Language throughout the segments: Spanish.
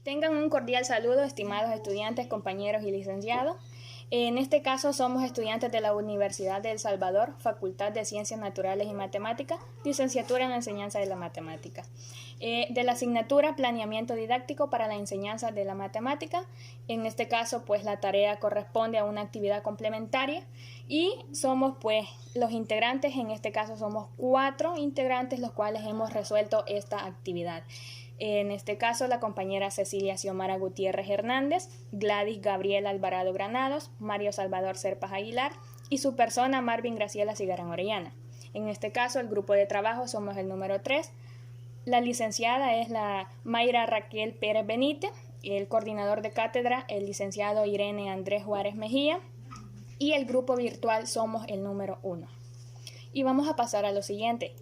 Tengan un cordial saludo, estimados estudiantes, compañeros y licenciados. En este caso somos estudiantes de la Universidad de El Salvador, Facultad de Ciencias Naturales y Matemáticas, licenciatura en la enseñanza de la matemática. De la asignatura Planeamiento Didáctico para la enseñanza de la matemática. En este caso, pues la tarea corresponde a una actividad complementaria y somos pues los integrantes, en este caso somos 4 integrantes los cuales hemos resuelto esta actividad. En este caso, la compañera Cecilia Xiomara Gutiérrez Hernández, Gladys Gabriela Alvarado Granados, Mario Salvador Serpas Aguilar y su persona Marvin Graciela Cigarán Orellana. En este caso, el grupo de trabajo somos el número 3. La licenciada es la Mayra Raquel Pérez Benítez, el coordinador de cátedra, el licenciado Irene Andrés Juárez Mejía, y el grupo virtual somos el número 1. Y vamos a pasar a lo siguiente.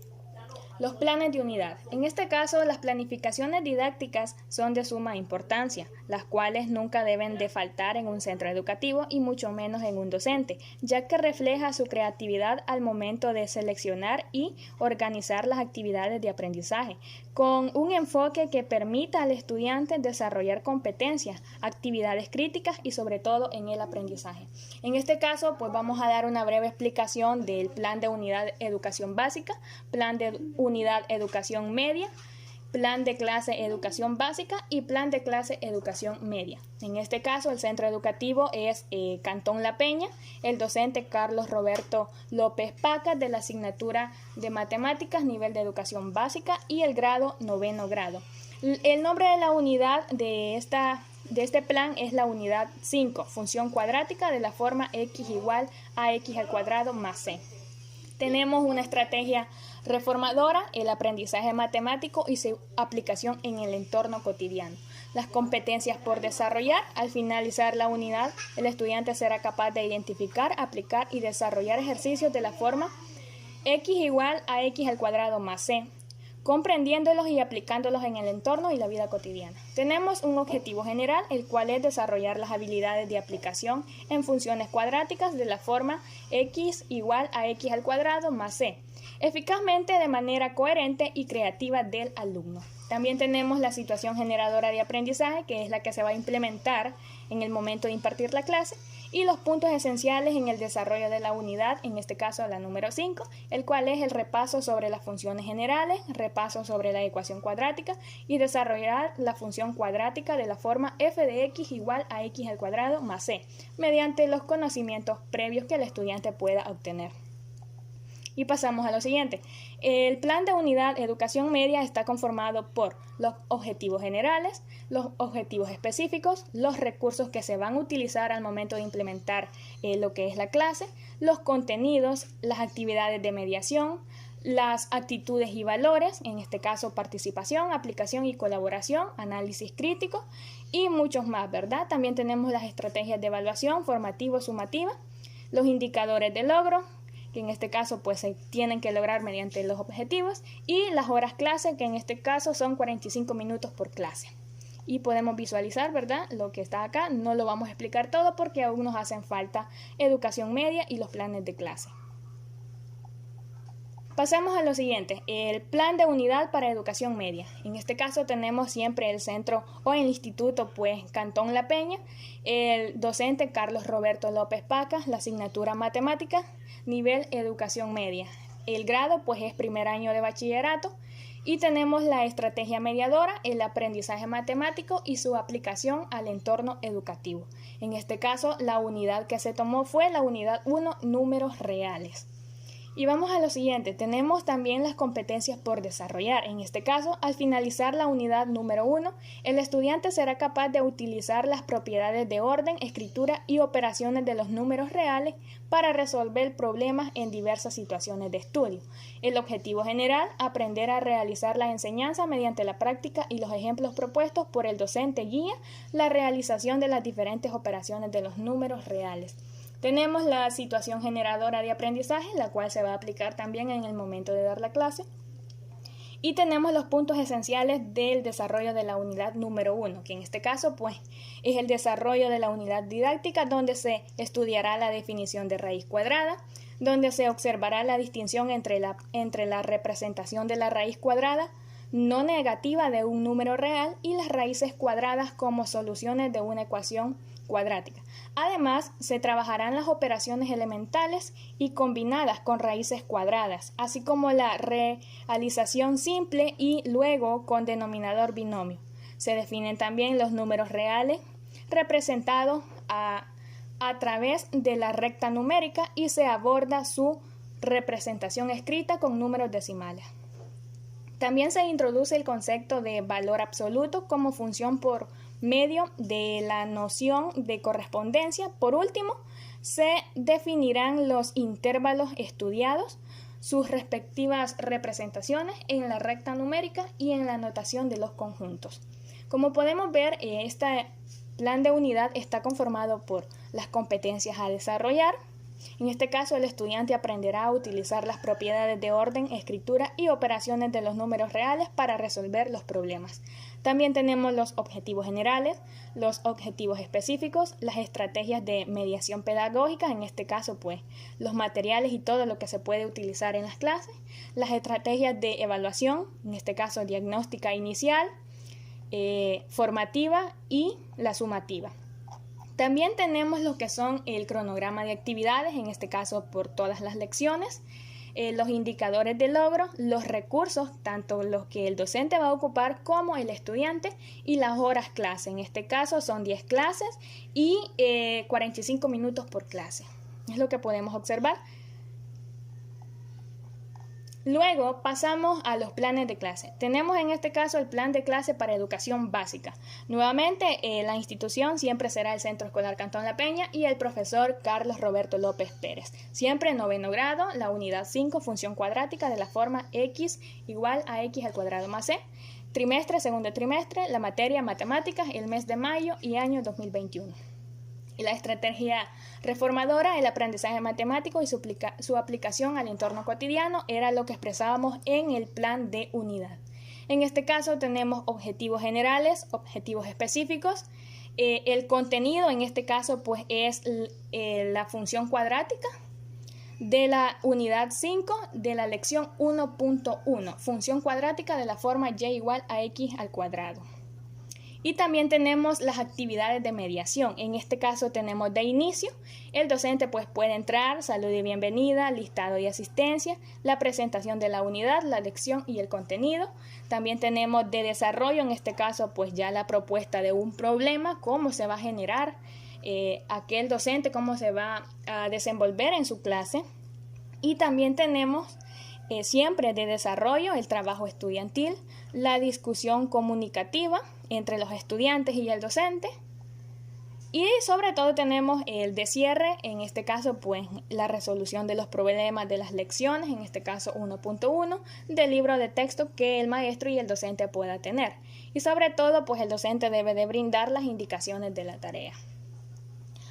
Los planes de unidad. En este caso, las planificaciones didácticas son de suma importancia, las cuales nunca deben de faltar en un centro educativo y mucho menos en un docente, ya que refleja su creatividad al momento de seleccionar y organizar las actividades de aprendizaje, con un enfoque que permita al estudiante desarrollar competencias, actividades críticas y sobre todo en el aprendizaje. En este caso, pues vamos a dar una breve explicación del plan de unidad educación básica, plan de unidad educación media, plan de clase educación básica y plan de clase educación media. En este caso, el centro educativo es Cantón La Peña, el docente Carlos Roberto López Pacas de la asignatura de matemáticas, nivel de educación básica y el grado 9º grado. El nombre de la unidad de este plan es la unidad 5, función cuadrática de la forma x igual a x al cuadrado más c. Tenemos una estrategia reformadora, el aprendizaje matemático y su aplicación en el entorno cotidiano. Las competencias por desarrollar. Al finalizar la unidad, el estudiante será capaz de identificar, aplicar y desarrollar ejercicios de la forma x igual a x al cuadrado más c, comprendiéndolos y aplicándolos en el entorno y la vida cotidiana. Tenemos un objetivo general, el cual es desarrollar las habilidades de aplicación en funciones cuadráticas de la forma x igual a x al cuadrado más c, eficazmente de manera coherente y creativa del alumno. También tenemos la situación generadora de aprendizaje, que es la que se va a implementar en el momento de impartir la clase, y los puntos esenciales en el desarrollo de la unidad, en este caso la número 5, el cual es el repaso sobre las funciones generales, repaso sobre la ecuación cuadrática y desarrollar la función cuadrática de la forma f de x igual a x al cuadrado más c, mediante los conocimientos previos que el estudiante pueda obtener. Y pasamos a lo siguiente. El plan de unidad educación media está conformado por los objetivos generales, los objetivos específicos, los recursos que se van a utilizar al momento de implementar lo que es la clase, los contenidos, las actividades de mediación, las actitudes y valores, en este caso participación, aplicación y colaboración, análisis crítico y muchos más, ¿verdad? También tenemos las estrategias de evaluación formativo-sumativa, los indicadores de logro, que en este caso pues se tienen que lograr mediante los objetivos, y las horas clase, que en este caso son 45 minutos por clase. Y podemos visualizar, ¿verdad?, lo que está acá. No lo vamos a explicar todo porque aún nos hacen falta educación media y los planes de clase. Pasamos a lo siguiente, el plan de unidad para educación media. En este caso tenemos siempre el centro o el instituto, pues Cantón La Peña, el docente Carlos Roberto López Pacas, la asignatura matemática, nivel educación media. El grado pues es primer año de bachillerato y tenemos la estrategia mediadora, el aprendizaje matemático y su aplicación al entorno educativo. En este caso la unidad que se tomó fue la unidad 1, números reales. Y vamos a lo siguiente, tenemos también las competencias por desarrollar. En este caso, al finalizar la unidad número 1, el estudiante será capaz de utilizar las propiedades de orden, escritura y operaciones de los números reales para resolver problemas en diversas situaciones de estudio. El objetivo general, aprender a realizar la enseñanza mediante la práctica y los ejemplos propuestos por el docente guía, la realización de las diferentes operaciones de los números reales. Tenemos la situación generadora de aprendizaje, la cual se va a aplicar también en el momento de dar la clase. Y tenemos los puntos esenciales del desarrollo de la unidad número 1, que en este caso pues es el desarrollo de la unidad didáctica, donde se estudiará la definición de raíz cuadrada, donde se observará la distinción entre la representación de la raíz cuadrada no negativa de un número real y las raíces cuadradas como soluciones de una ecuación cuadrática. Además, se trabajarán las operaciones elementales y combinadas con raíces cuadradas, así como la realización simple y luego con denominador binomio. Se definen también los números reales representados a través de la recta numérica y se aborda su representación escrita con números decimales. También se introduce el concepto de valor absoluto como función por medio de la noción de correspondencia. Por último, se definirán los intervalos estudiados, sus respectivas representaciones en la recta numérica y en la notación de los conjuntos. Como podemos ver, este plan de unidad está conformado por las competencias a desarrollar. En este caso, el estudiante aprenderá a utilizar las propiedades de orden, escritura y operaciones de los números reales para resolver los problemas. También tenemos los objetivos generales, los objetivos específicos, las estrategias de mediación pedagógica, en este caso, pues, los materiales y todo lo que se puede utilizar en las clases, las estrategias de evaluación, en este caso, diagnóstica inicial, formativa y la sumativa. También tenemos lo que son el cronograma de actividades, en este caso por todas las lecciones, los indicadores de logro, los recursos, tanto los que el docente va a ocupar como el estudiante, y las horas clase. En este caso son 10 clases y 45 minutos por clase. Es lo que podemos observar. Luego pasamos a los planes de clase. Tenemos en este caso el plan de clase para educación básica. Nuevamente, la institución siempre será el Centro Escolar Cantón La Peña y el profesor Carlos Roberto López Pérez. Siempre en noveno grado, la unidad 5, función cuadrática de la forma x igual a x al cuadrado más c. Trimestre, segundo trimestre, la materia matemáticas, el mes de mayo y año 2021. Y la estrategia reformadora, el aprendizaje matemático y su aplicación al entorno cotidiano era lo que expresábamos en el plan de unidad. En este caso tenemos objetivos generales, objetivos específicos. El contenido en este caso pues es la función cuadrática de la unidad 5 de la lección 1.1, función cuadrática de la forma y igual a x al cuadrado. Y también tenemos las actividades de mediación. En este caso tenemos de inicio. El docente pues puede entrar, salud y bienvenida, listado y asistencia, la presentación de la unidad, la lección y el contenido. También tenemos de desarrollo, en este caso pues ya la propuesta de un problema, cómo se va a generar aquel docente, cómo se va a desenvolver en su clase. Y también tenemos siempre de desarrollo el trabajo estudiantil, la discusión comunicativa entre los estudiantes y el docente, y sobre todo tenemos el de cierre, en este caso pues la resolución de los problemas de las lecciones, en este caso 1.1 del libro de texto que el maestro y el docente pueda tener, y sobre todo pues el docente debe de brindar las indicaciones de la tarea.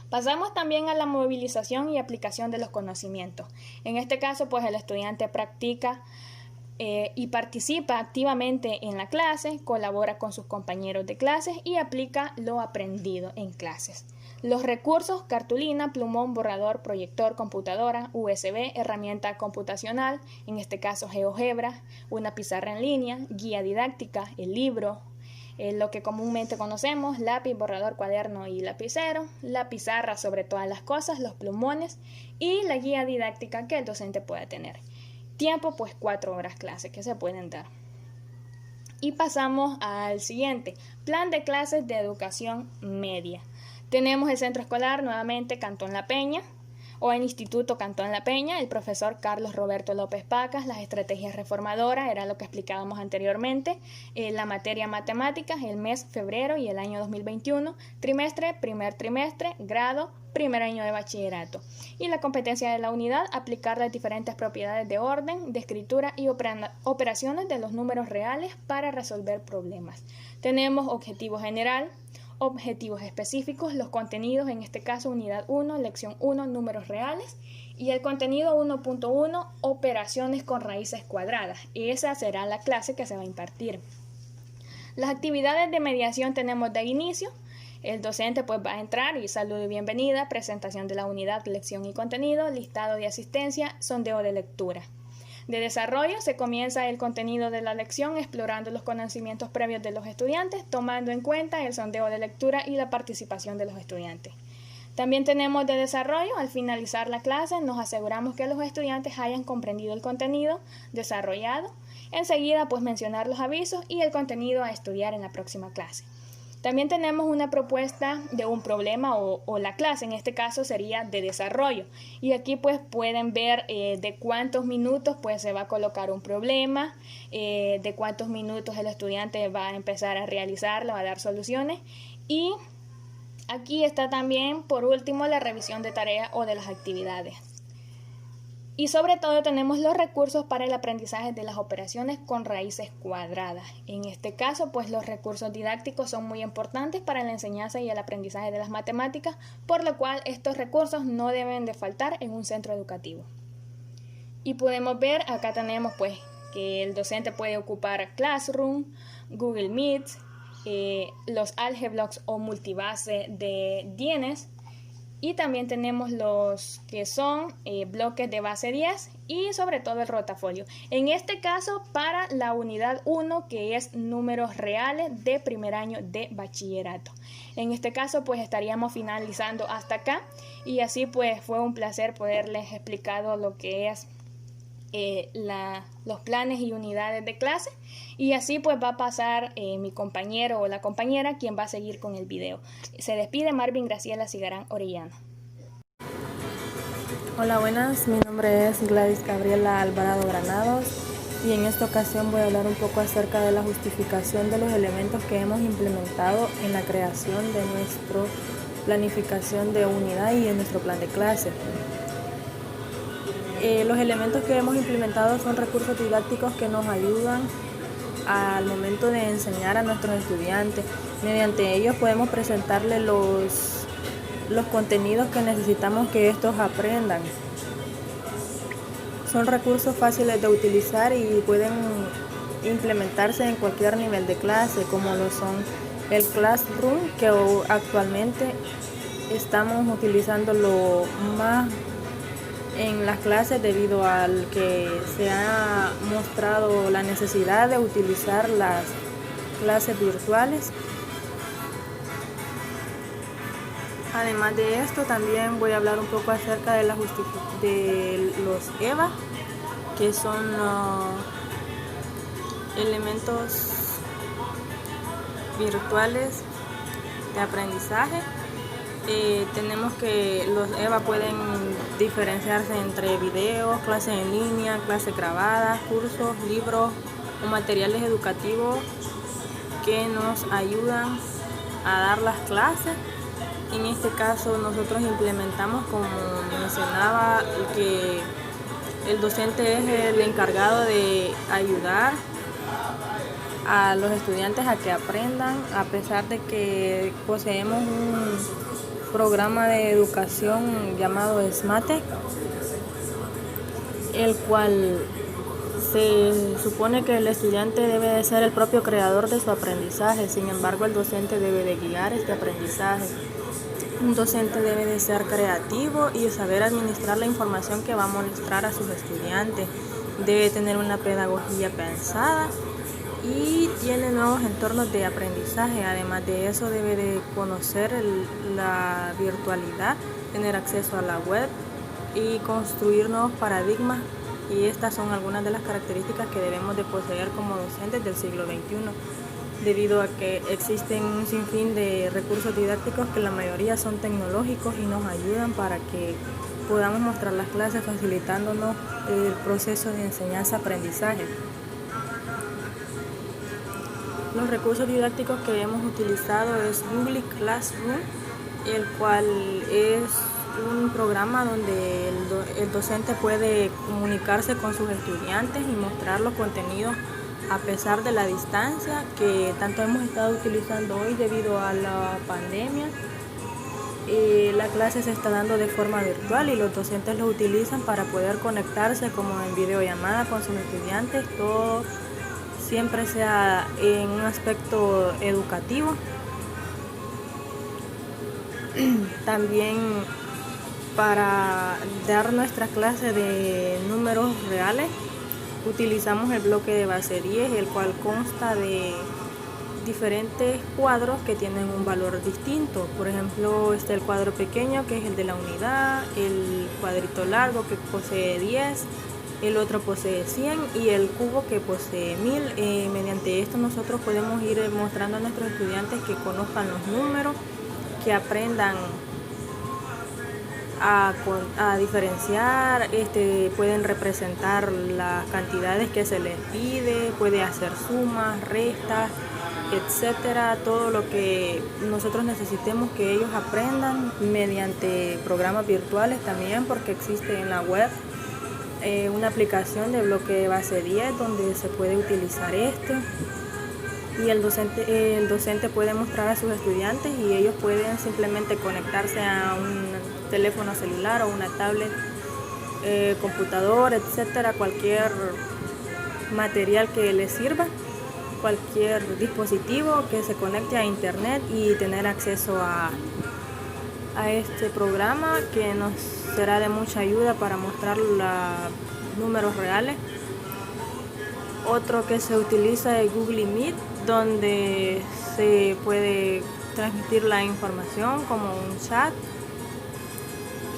Pasamos también a la movilización y aplicación de los conocimientos. En este caso, pues el estudiante practica y participa activamente en la clase, colabora con sus compañeros de clases y aplica lo aprendido en clases. Los recursos: cartulina, plumón, borrador, proyector, computadora, USB, herramienta computacional, en este caso GeoGebra, una pizarra en línea, guía didáctica, el libro, lo que comúnmente conocemos, lápiz, borrador, cuaderno y lapicero, la pizarra sobre todas las cosas, los plumones y la guía didáctica que el docente pueda tener. Tiempo, pues 4 horas clase que se pueden dar. Y pasamos al siguiente, plan de clases de educación media. Tenemos el centro escolar, nuevamente Cantón La Peña, o el Instituto Cantón La Peña, el profesor Carlos Roberto López Pacas, las estrategias reformadoras, era lo que explicábamos anteriormente, la materia matemáticas, el mes febrero y el año 2021, trimestre, primer trimestre, grado, primer año de bachillerato. Y la competencia de la unidad, aplicar las diferentes propiedades de orden, de escritura y operaciones de los números reales para resolver problemas. Tenemos objetivo general, objetivos específicos, los contenidos, en este caso unidad 1, lección 1, números reales, y el contenido 1.1, operaciones con raíces cuadradas. Esa será la clase que se va a impartir. Las actividades de mediación tenemos de inicio. El docente pues va a entrar y saludo y bienvenida, presentación de la unidad, lección y contenido, listado de asistencia, sondeo de lectura. de desarrollo se comienza el contenido de la lección explorando los conocimientos previos de los estudiantes, tomando en cuenta el sondeo de lectura y la participación de los estudiantes. También tenemos de desarrollo, al finalizar la clase nos aseguramos que los estudiantes hayan comprendido el contenido desarrollado. Enseguida pues mencionar los avisos y el contenido a estudiar en la próxima clase. También tenemos una propuesta de un problema o la clase, en este caso sería de desarrollo. Y aquí pues pueden ver de cuántos minutos pues se va a colocar un problema, de cuántos minutos el estudiante va a empezar a realizarlo, a dar soluciones. Y aquí está también, por último, la revisión de tareas o de las actividades. Y sobre todo tenemos los recursos para el aprendizaje de las operaciones con raíces cuadradas. En este caso, pues los recursos didácticos son muy importantes para la enseñanza y el aprendizaje de las matemáticas, por lo cual estos recursos no deben de faltar en un centro educativo. Y podemos ver, acá tenemos pues que el docente puede ocupar Classroom, Google Meet, los Algeblox o multibase de Dienes. Y también tenemos los que son bloques de base 10 y sobre todo el rotafolio. En este caso para la unidad 1 que es números reales de primer año de bachillerato. En este caso pues estaríamos finalizando hasta acá y así pues fue un placer poderles explicar lo que es los planes y unidades de clase y así pues va a pasar mi compañero o la compañera quien va a seguir con el video. Se despide Marvin Graciela Cigarán Orellano. Hola, buenas, mi nombre es Gladys Gabriela Alvarado Granados y en esta ocasión voy a hablar un poco acerca de la justificación de los elementos que hemos implementado en la creación de nuestra planificación de unidad y en nuestro plan de clase. Los elementos que hemos implementado son recursos didácticos que nos ayudan al momento de enseñar a nuestros estudiantes. Mediante ellos podemos presentarles los contenidos que necesitamos que estos aprendan. Son recursos fáciles de utilizar y pueden implementarse en cualquier nivel de clase, como lo son el Classroom, que actualmente estamos utilizándolo más en las clases debido al que se ha mostrado la necesidad de utilizar las clases virtuales. Además de esto, también voy a hablar un poco acerca de los EVA, que son elementos virtuales de aprendizaje. Tenemos que los EVA pueden diferenciarse entre videos, clases en línea, clases grabadas, cursos, libros o materiales educativos que nos ayudan a dar las clases. En este caso nosotros implementamos, como mencionaba, que el docente es el encargado de ayudar a los estudiantes a que aprendan, a pesar de que poseemos un programa de educación llamado SMATE, el cual se supone que el estudiante debe de ser el propio creador de su aprendizaje. Sin embargo, el docente debe de guiar este aprendizaje. Un docente debe de ser creativo y saber administrar la información que va a mostrar a sus estudiantes. Debe tener una pedagogía pensada y tiene nuevos entornos de aprendizaje. Además de eso, debe de conocer la virtualidad, tener acceso a la web y construir nuevos paradigmas. Y estas son algunas de las características que debemos de poseer como docentes del siglo XXI, debido a que existen un sinfín de recursos didácticos que la mayoría son tecnológicos y nos ayudan para que podamos mostrar las clases facilitándonos el proceso de enseñanza-aprendizaje. Los recursos didácticos que hemos utilizado es Google Classroom, el cual es un programa donde el docente puede comunicarse con sus estudiantes y mostrar los contenidos a pesar de la distancia que tanto hemos estado utilizando hoy debido a la pandemia. La clase se está dando de forma virtual y los docentes lo utilizan para poder conectarse como en videollamada con sus estudiantes, todo siempre sea en un aspecto educativo. También para dar nuestra clase de números reales utilizamos el bloque de base 10, el cual consta de diferentes cuadros que tienen un valor distinto. Por ejemplo, está el cuadro pequeño, que es el de la unidad, el cuadrito largo, que posee 10, el otro posee 100 y el cubo, que posee 1000. Mediante esto nosotros podemos ir mostrando a nuestros estudiantes que conozcan los números, que aprendan a diferenciar, pueden representar las cantidades que se les pide, puede hacer sumas, restas, etcétera, todo lo que nosotros necesitemos que ellos aprendan mediante programas virtuales también, porque existe en la web una aplicación de bloque de base 10 donde se puede utilizar y el docente puede mostrar a sus estudiantes y ellos pueden simplemente conectarse a un teléfono celular o una tablet, computador, etcétera, cualquier material que les sirva, cualquier dispositivo que se conecte a internet y tener acceso a este programa, que nos será de mucha ayuda para mostrar los números reales. Otro que se utiliza es Google Meet, donde se puede transmitir la información como un chat.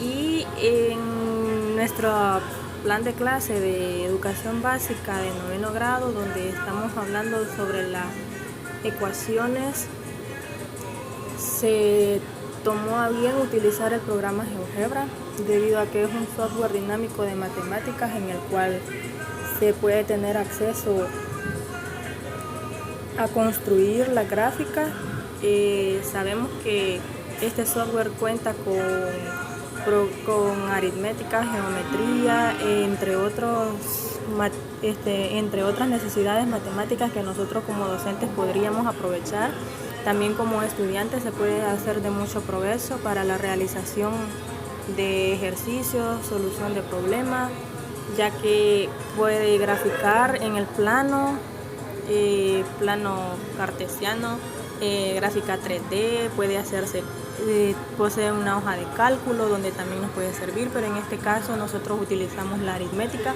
Y en nuestro plan de clase de educación básica de 9º grado, donde estamos hablando sobre las ecuaciones, se tomó a bien utilizar el programa GeoGebra, debido a que es un software dinámico de matemáticas en el cual se puede tener acceso a construir la gráfica. Sabemos que este software cuenta con aritmética, geometría, entre otras necesidades matemáticas que nosotros como docentes podríamos aprovechar. También como estudiantes se puede hacer de mucho provecho para la realización de ejercicios, solución de problemas, ya que puede graficar en el plano cartesiano, gráfica 3D, puede hacerse, posee una hoja de cálculo donde también nos puede servir, pero en este caso nosotros utilizamos la aritmética,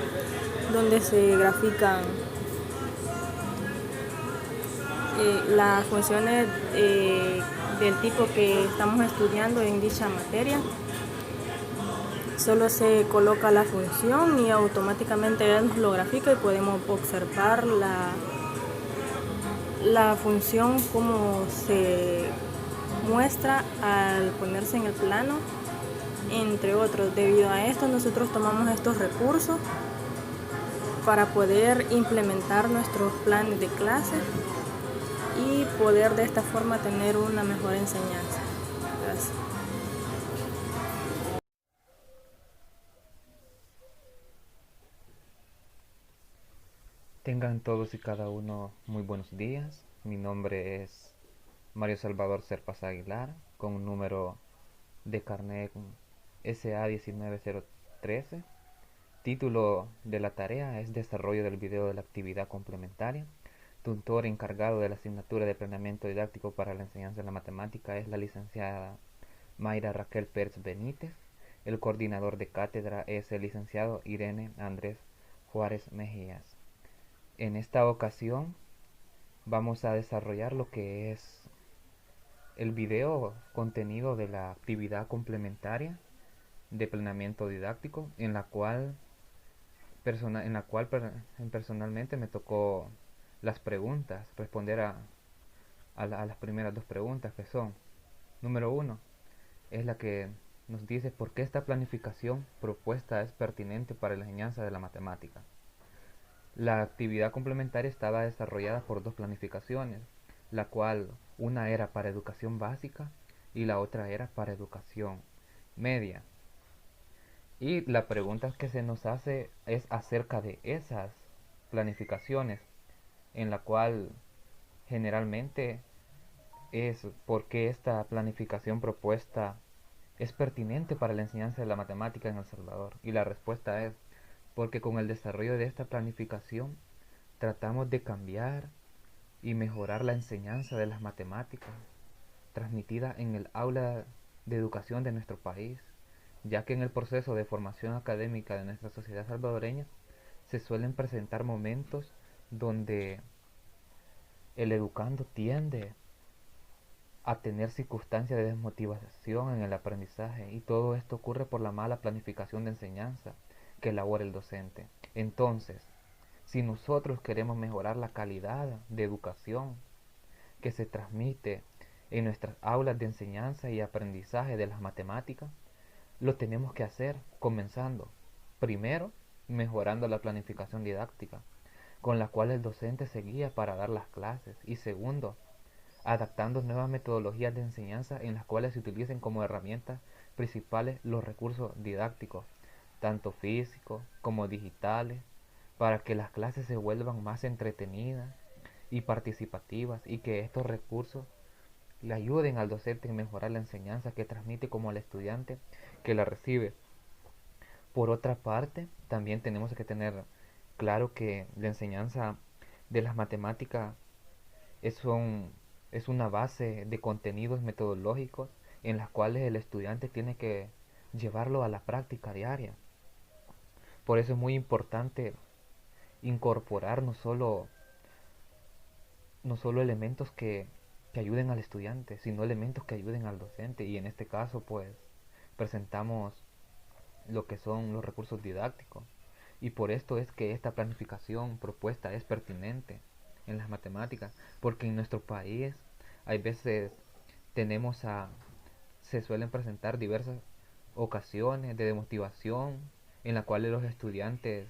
donde se grafican las funciones del tipo que estamos estudiando en dicha materia. Solo se coloca la función y automáticamente nos lo grafica y podemos observar la función como se muestra al ponerse en el plano, entre otros. Debido a esto nosotros tomamos estos recursos para poder implementar nuestros planes de clase y poder de esta forma tener una mejor enseñanza. Gracias. Tengan todos y cada uno muy buenos días. Mi nombre es Mario Salvador Serpas Aguilar, con un número de carnet SA19013. Título de la tarea es Desarrollo del video de la actividad complementaria. Tutor encargado de la asignatura de planeamiento didáctico para la enseñanza de la matemática es la licenciada Mayra Raquel Pérez Benítez. El coordinador de cátedra es el licenciado Irene Andrés Juárez Mejías. En esta ocasión vamos a desarrollar lo que es el video contenido de la actividad complementaria de planeamiento didáctico, en la cual personalmente me tocó las preguntas, responder a las primeras dos preguntas, que son: número 1 es la que nos dice por qué esta planificación propuesta es pertinente para la enseñanza de la matemática. La actividad complementaria estaba desarrollada por dos planificaciones, la cual una era para educación básica y la otra era para educación media. Y la pregunta que se nos hace es acerca de esas planificaciones, en la cual generalmente es por qué esta planificación propuesta es pertinente para la enseñanza de la matemática en El Salvador. Y la respuesta es porque con el desarrollo de esta planificación tratamos de cambiar y mejorar la enseñanza de las matemáticas transmitida en el aula de educación de nuestro país, ya que en el proceso de formación académica de nuestra sociedad salvadoreña se suelen presentar momentos donde el educando tiende a tener circunstancias de desmotivación en el aprendizaje, y todo esto ocurre por la mala planificación de enseñanza que elabora el docente. Entonces, si nosotros queremos mejorar la calidad de educación que se transmite en nuestras aulas de enseñanza y aprendizaje de las matemáticas, lo tenemos que hacer comenzando, primero, mejorando la planificación didáctica, con la cual el docente se guía para dar las clases, y segundo, adaptando nuevas metodologías de enseñanza en las cuales se utilicen como herramientas principales los recursos didácticos, tanto físicos como digitales, para que las clases se vuelvan más entretenidas y participativas, y que estos recursos le ayuden al docente a mejorar la enseñanza que transmite como al estudiante que la recibe. Por otra parte, también tenemos que tener claro que la enseñanza de las matemáticas es, es una base de contenidos metodológicos en las cuales el estudiante tiene que llevarlo a la práctica diaria. Por eso es muy importante incorporar no solo elementos que ayuden al estudiante, sino elementos que ayuden al docente, y en este caso pues presentamos lo que son los recursos didácticos, y por esto es que esta planificación propuesta es pertinente en las matemáticas, porque en nuestro país hay veces se suelen presentar diversas ocasiones de desmotivación en las cuales los estudiantes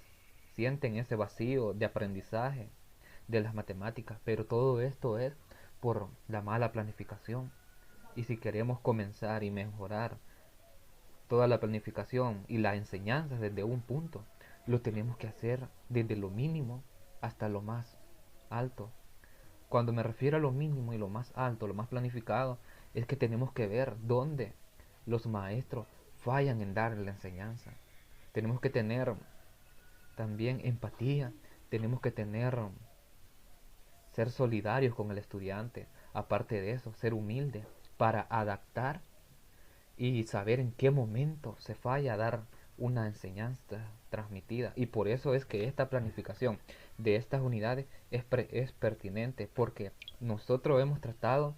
sienten ese vacío de aprendizaje de las matemáticas, pero todo esto es por la mala planificación. Y si queremos comenzar y mejorar toda la planificación y la enseñanza desde un punto, lo tenemos que hacer desde lo mínimo hasta lo más alto. Cuando me refiero a lo mínimo y lo más alto, lo más planificado, es que tenemos que ver dónde los maestros fallan en dar la enseñanza. Tenemos que tener también empatía, tenemos que ser solidarios con el estudiante, aparte de eso, ser humildes para adaptar y saber en qué momento se falla a dar una enseñanza transmitida. Y por eso es que esta planificación de estas unidades es pertinente, porque nosotros hemos tratado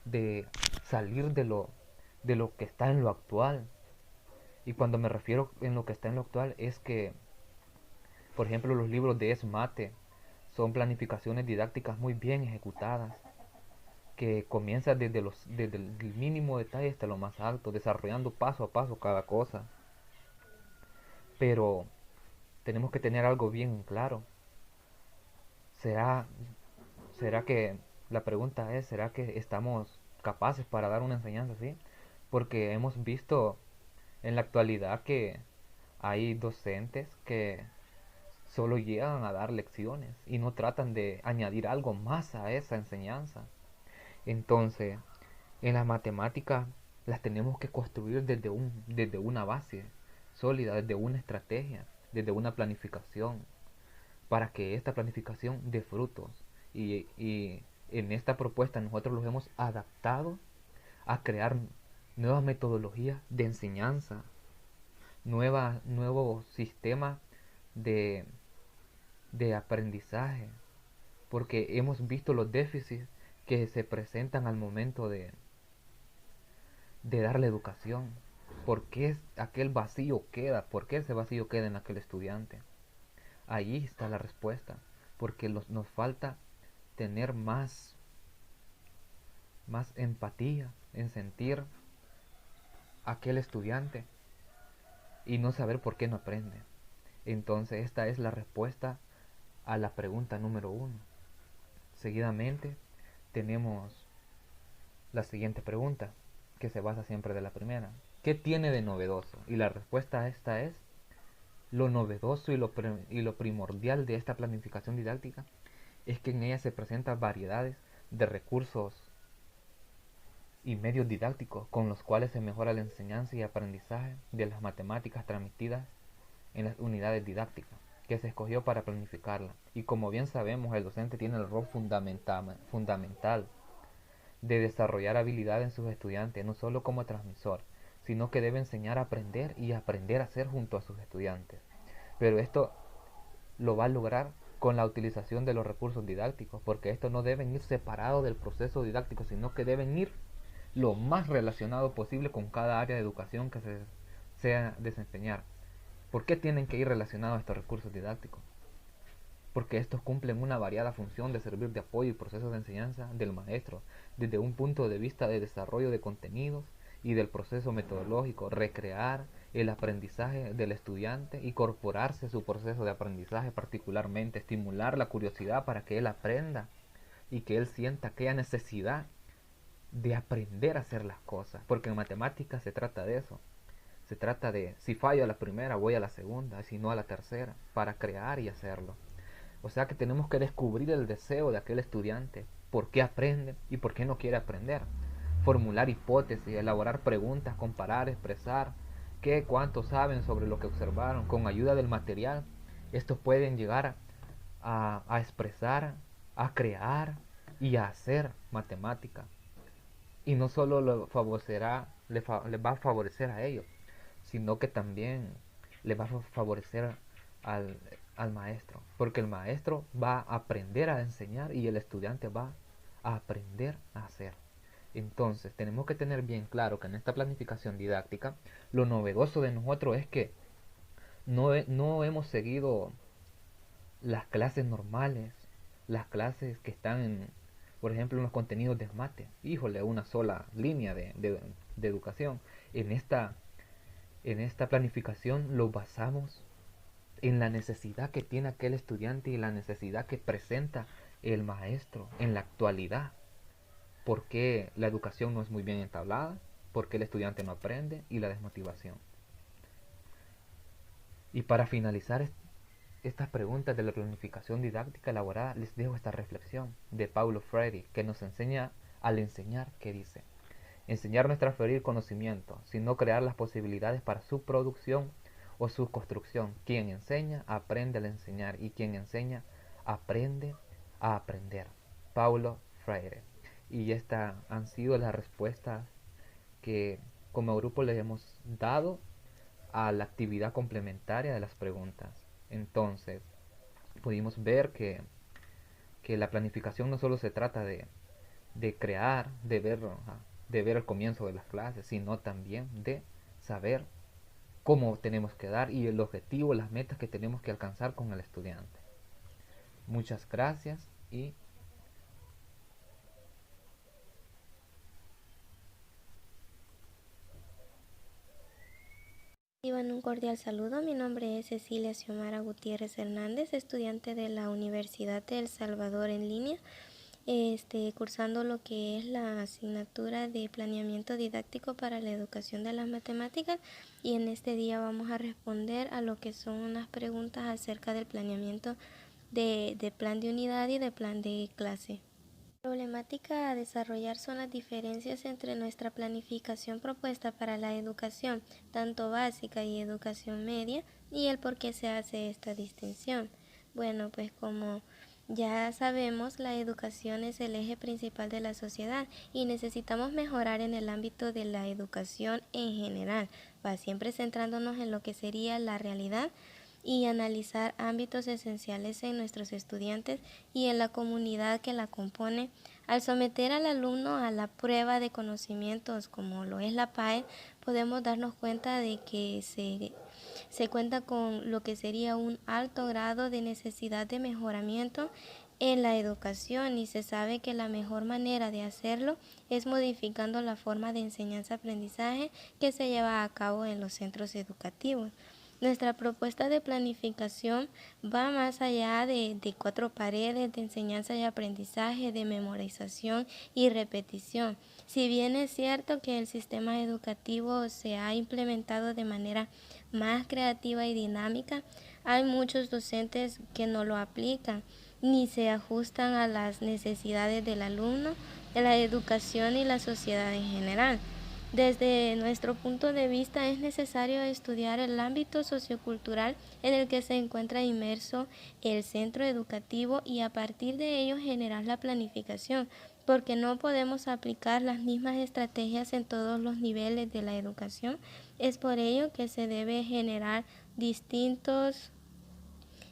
de salir de lo que está en lo actual. Y cuando me refiero en lo que está en lo actual es que, por ejemplo, los libros de ESMATE son planificaciones didácticas muy bien ejecutadas, que comienzan desde el mínimo detalle hasta lo más alto, desarrollando paso a paso cada cosa. Pero tenemos que tener algo bien claro. ¿Será, será que, la pregunta es, ¿será que estamos capaces para dar una enseñanza así? Porque hemos visto en la actualidad que hay docentes que solo llegan a dar lecciones y no tratan de añadir algo más a esa enseñanza. Entonces, en las matemáticas las tenemos que construir desde una base sólida, desde una estrategia, desde una planificación, para que esta planificación dé frutos. Y en esta propuesta nosotros los hemos adaptado a crear nuevas metodologías de enseñanza, nuevos sistemas de, de aprendizaje, porque hemos visto los déficits que se presentan al momento de dar la educación. ¿Por qué aquel vacío queda? ¿Por qué ese vacío queda en aquel estudiante? Ahí está la respuesta, porque nos falta tener más empatía en sentir a aquel estudiante y no saber por qué no aprende. Entonces esta es la respuesta a la pregunta número 1. Seguidamente tenemos la siguiente pregunta, que se basa siempre de la primera. ¿Qué tiene de novedoso? Y la respuesta a esta es: lo novedoso y lo primordial de esta planificación didáctica es que en ella se presentan variedades de recursos y medios didácticos con los cuales se mejora la enseñanza y aprendizaje de las matemáticas transmitidas en las unidades didácticas que se escogió para planificarla. Y como bien sabemos, el docente tiene el rol fundamental de desarrollar habilidades en sus estudiantes, no solo como transmisor, sino que debe enseñar a aprender y aprender a hacer junto a sus estudiantes. Pero esto lo va a lograr con la utilización de los recursos didácticos, porque estos no deben ir separados del proceso didáctico, sino que deben ir lo más relacionado posible con cada área de educación que se sea desempeñar. ¿Por qué tienen que ir relacionados estos recursos didácticos? Porque estos cumplen una variada función de servir de apoyo y proceso de enseñanza del maestro, desde un punto de vista de desarrollo de contenidos y del proceso metodológico, recrear el aprendizaje del estudiante, incorporarse a su proceso de aprendizaje, particularmente estimular la curiosidad para que él aprenda y que él sienta aquella necesidad de aprender a hacer las cosas, porque en matemáticas se trata de eso. Se trata de, si fallo a la primera, voy a la segunda, si no a la tercera, para crear y hacerlo. O sea que tenemos que descubrir el deseo de aquel estudiante, por qué aprende y por qué no quiere aprender. Formular hipótesis, elaborar preguntas, comparar, expresar qué, cuánto saben sobre lo que observaron. Con ayuda del material, estos pueden llegar a expresar, a crear y a hacer matemática. Y no solo les va a favorecer a ellos, sino que también le va a favorecer al, al maestro, porque el maestro va a aprender a enseñar y el estudiante va a aprender a hacer. Entonces tenemos que tener bien claro que en esta planificación didáctica lo novedoso de nosotros es que no hemos seguido las clases normales, las clases que están por ejemplo, en los contenidos de mate. Híjole, una sola línea de educación. En esta planificación lo basamos en la necesidad que tiene aquel estudiante y la necesidad que presenta el maestro en la actualidad. ¿Por qué la educación no es muy bien entablada? ¿Por qué el estudiante no aprende? Y la desmotivación. Y para finalizar estas preguntas de la planificación didáctica elaborada, les dejo esta reflexión de Paulo Freire, que nos enseña al enseñar, que dice: enseñar no es transferir conocimiento, sino crear las posibilidades para su producción o su construcción. Quien enseña, aprende al enseñar, y quien enseña, aprende a aprender. Paulo Freire. Y estas han sido las respuestas que como grupo les hemos dado a la actividad complementaria de las preguntas. Entonces, pudimos ver que la planificación no solo se trata de crear, de ver el comienzo de las clases, sino también de saber cómo tenemos que dar y el objetivo, las metas que tenemos que alcanzar con el estudiante. Muchas gracias y Reciban un cordial saludo. Mi nombre es Cecilia Xiomara Gutiérrez Hernández, estudiante de la Universidad de El Salvador en línea, cursando lo que es la asignatura de planeamiento didáctico para la educación de las matemáticas, y en este día vamos a responder a lo que son unas preguntas acerca del planeamiento de plan de unidad y de plan de clase. La problemática a desarrollar son las diferencias entre nuestra planificación propuesta para la educación, tanto básica y educación media, y el por qué se hace esta distinción. Bueno, pues como ya sabemos, la educación es el eje principal de la sociedad y necesitamos mejorar en el ámbito de la educación en general, siempre centrándonos en lo que sería la realidad y analizar ámbitos esenciales en nuestros estudiantes y en la comunidad que la compone. Al someter al alumno a la prueba de conocimientos como lo es la PAE, podemos darnos cuenta de que se cuenta con lo que sería un alto grado de necesidad de mejoramiento en la educación, y se sabe que la mejor manera de hacerlo es modificando la forma de enseñanza-aprendizaje que se lleva a cabo en los centros educativos. Nuestra propuesta de planificación va más allá de 4 paredes de enseñanza y aprendizaje, de memorización y repetición. Si bien es cierto que el sistema educativo se ha implementado de manera más creativa y dinámica, hay muchos docentes que no lo aplican ni se ajustan a las necesidades del alumno, de la educación y la sociedad en general. Desde nuestro punto de vista es necesario estudiar el ámbito sociocultural en el que se encuentra inmerso el centro educativo y a partir de ello generar la planificación, porque no podemos aplicar las mismas estrategias en todos los niveles de la educación. Es por ello que se debe generar distintos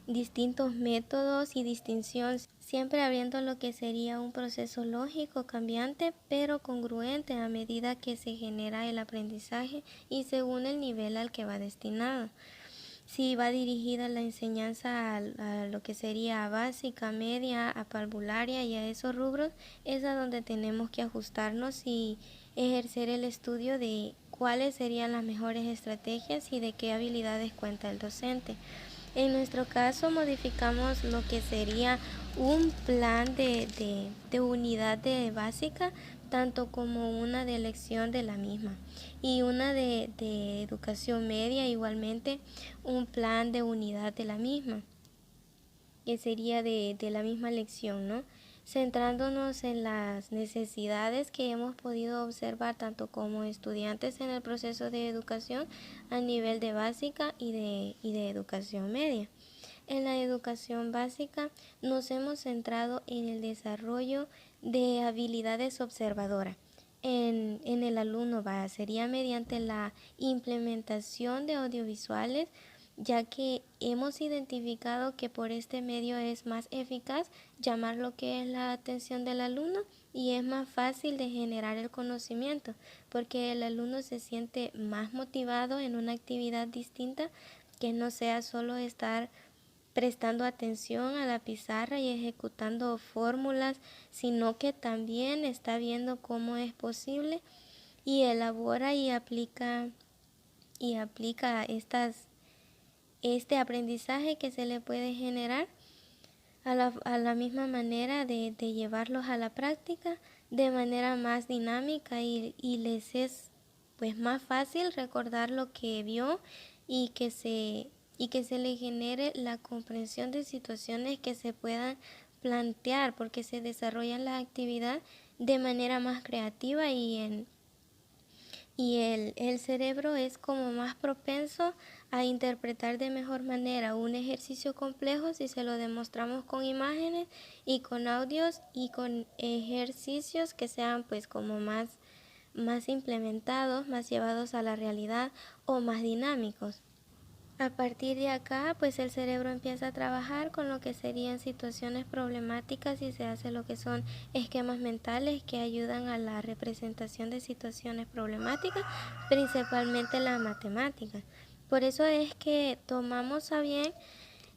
distintos métodos y distinción, siempre abriendo lo que sería un proceso lógico, cambiante, pero congruente a medida que se genera el aprendizaje y según el nivel al que va destinado. Si va dirigida la enseñanza a lo que sería básica, media, a parvularia y a esos rubros, es a donde tenemos que ajustarnos y ejercer el estudio de cuáles serían las mejores estrategias y de qué habilidades cuenta el docente. En nuestro caso modificamos lo que sería un plan de unidad de básica, tanto como una de elección de la misma, y una de educación media, igualmente un plan de unidad de la misma, que sería de la misma lección, ¿no? Centrándonos en las necesidades que hemos podido observar tanto como estudiantes en el proceso de educación a nivel de básica y de educación media. En la educación básica nos hemos centrado en el desarrollo de habilidades observadoras en el alumno, sería mediante la implementación de audiovisuales, ya que hemos identificado que por este medio es más eficaz llamar lo que es la atención del alumno y es más fácil de generar el conocimiento, porque el alumno se siente más motivado en una actividad distinta que no sea solo estar prestando atención a la pizarra y ejecutando fórmulas, sino que también está viendo cómo es posible y elabora y aplica este aprendizaje que se le puede generar a la misma manera de llevarlos a la práctica de manera más dinámica y les es pues más fácil recordar lo que vio y que se le genere la comprensión de situaciones que se puedan plantear, porque se desarrollan la actividad de manera más creativa y el cerebro es como más propenso a interpretar de mejor manera un ejercicio complejo si se lo demostramos con imágenes y con audios y con ejercicios que sean pues como más implementados, más llevados a la realidad o más dinámicos. A partir de acá, pues el cerebro empieza a trabajar con lo que serían situaciones problemáticas y se hace lo que son esquemas mentales que ayudan a la representación de situaciones problemáticas, principalmente la matemática. Por eso es que tomamos a bien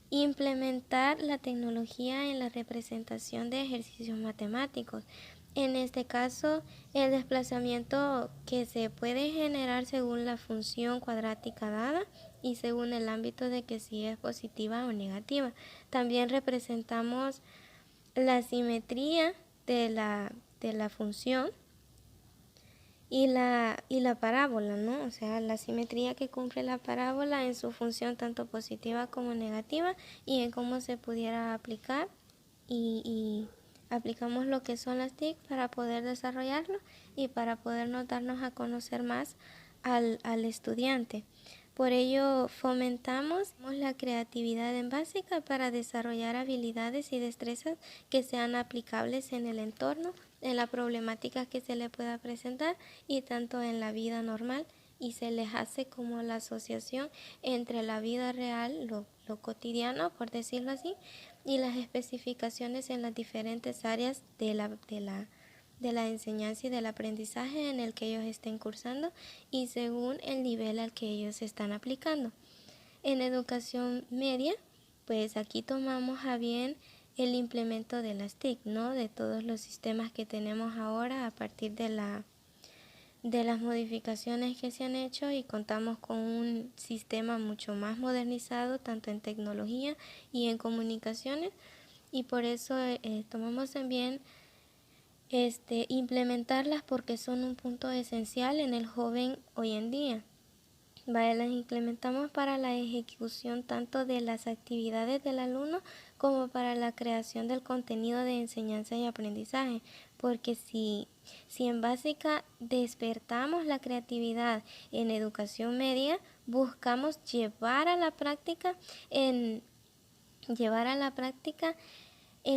implementar la tecnología en la representación de ejercicios matemáticos. En este caso, el desplazamiento que se puede generar según la función cuadrática dada y según el ámbito de que si es positiva o negativa. También representamos la simetría de la función y la parábola, ¿no? O sea, la simetría que cumple la parábola en su función tanto positiva como negativa y en cómo se pudiera aplicar y aplicamos lo que son las TIC para poder desarrollarlo y para podernos darnos a conocer más al estudiante. Por ello fomentamos la creatividad en básica para desarrollar habilidades y destrezas que sean aplicables en el entorno, en la problemática que se le pueda presentar y tanto en la vida normal, y se les hace como la asociación entre la vida real, lo cotidiano, por decirlo así, y las especificaciones en las diferentes áreas de la enseñanza y del aprendizaje en el que ellos estén cursando y según el nivel al que ellos están aplicando. En educación media, pues aquí tomamos a bien el implemento de las TIC, ¿no? De todos los sistemas que tenemos ahora a partir de las modificaciones que se han hecho y contamos con un sistema mucho más modernizado tanto en tecnología y en comunicaciones y por eso tomamos en bien implementarlas porque son un punto esencial en el joven hoy en día. Las implementamos para la ejecución tanto de las actividades del alumno como para la creación del contenido de enseñanza y aprendizaje, porque si en básica despertamos la creatividad en educación media, buscamos llevar a la práctica en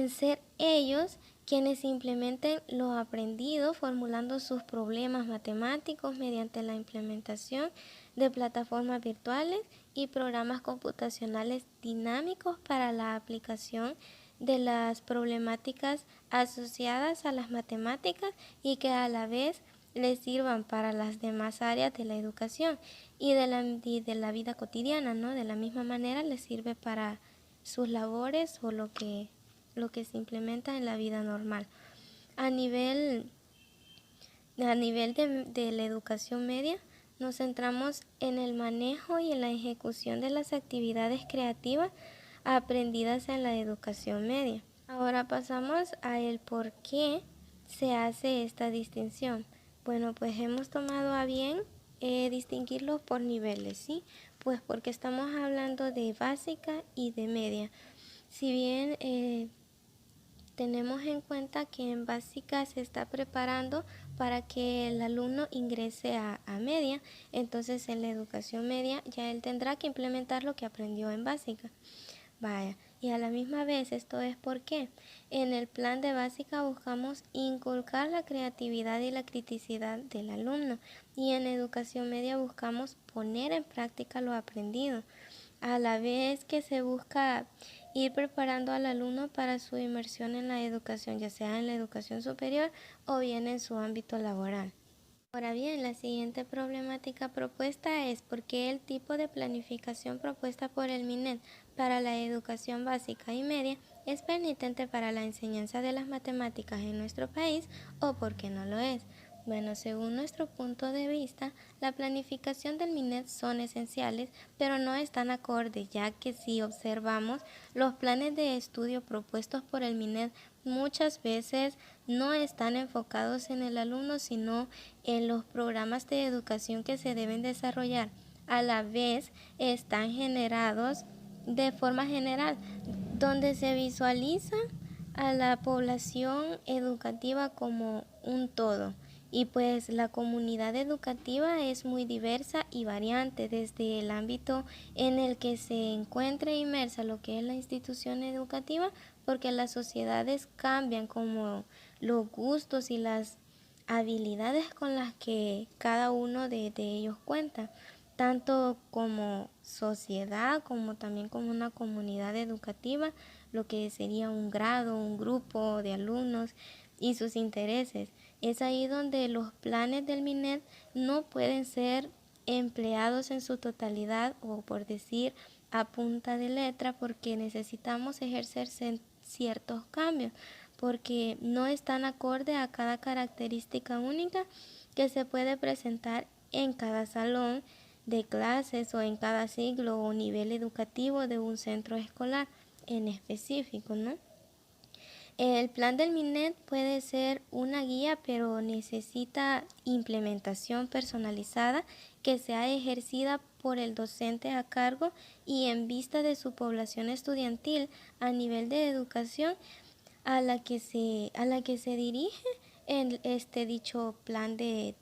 ser ellos quienes implementen lo aprendido formulando sus problemas matemáticos mediante la implementación de plataformas virtuales y programas computacionales dinámicos para la aplicación de las problemáticas asociadas a las matemáticas y que a la vez les sirvan para las demás áreas de la educación y de la vida cotidiana, ¿no? De la misma manera les sirve para sus labores o lo que se implementa en la vida normal. A nivel de la educación media, nos centramos en el manejo y en la ejecución de las actividades creativas aprendidas en la educación media. Ahora pasamos a el por qué se hace esta distinción. Bueno, pues hemos tomado a bien distinguirlos por niveles, ¿sí? Pues porque estamos hablando de básica y de media. Si bien tenemos en cuenta que en básica se está preparando para que el alumno ingrese a media, entonces en la educación media ya él tendrá que implementar lo que aprendió en básica. Vaya, y a la misma vez esto es porque en el plan de básica buscamos inculcar la creatividad y la criticidad del alumno y en educación media buscamos poner en práctica lo aprendido, a la vez que se busca ir preparando al alumno para su inmersión en la educación, ya sea en la educación superior o bien en su ámbito laboral. Ahora bien, la siguiente problemática propuesta es por qué el tipo de planificación propuesta por el MINED para la educación básica y media es penitente para la enseñanza de las matemáticas en nuestro país o por qué no lo es. Bueno, según nuestro punto de vista, la planificación del MINED son esenciales, pero no están acordes, ya que si observamos los planes de estudio propuestos por el MINED muchas veces no están enfocados en el alumno, sino en los programas de educación que se deben desarrollar. A la vez están generados de forma general, donde se visualiza a la población educativa como un todo. Y pues la comunidad educativa es muy diversa y variante desde el ámbito en el que se encuentre inmersa lo que es la institución educativa, porque las sociedades cambian como los gustos y las habilidades con las que cada uno de ellos cuenta, tanto como sociedad como también como una comunidad educativa, lo que sería un grado, un grupo de alumnos y sus intereses. Es ahí donde los planes del MINED no pueden ser empleados en su totalidad o por decir a punta de letra, porque necesitamos ejercer ciertos cambios, porque no están acorde a cada característica única que se puede presentar en cada salón de clases o en cada siglo o nivel educativo de un centro escolar en específico, ¿no? El plan del MINED puede ser una guía, pero necesita implementación personalizada que sea ejercida por el docente a cargo y en vista de su población estudiantil a nivel de educación a la que se dirige en dicho plan de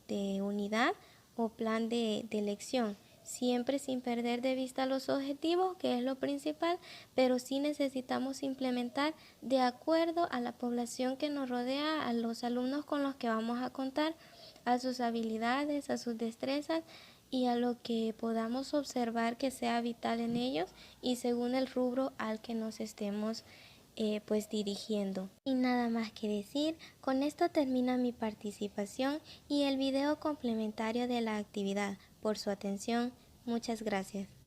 unidad o plan de elección, siempre sin perder de vista los objetivos, que es lo principal, pero sí necesitamos implementar de acuerdo a la población que nos rodea, a los alumnos con los que vamos a contar, a sus habilidades, a sus destrezas y a lo que podamos observar que sea vital en ellos y según el rubro al que nos estemos pues dirigiendo. Y nada más que decir, con esto termina mi participación y el video complementario de la actividad. Por su atención, muchas gracias.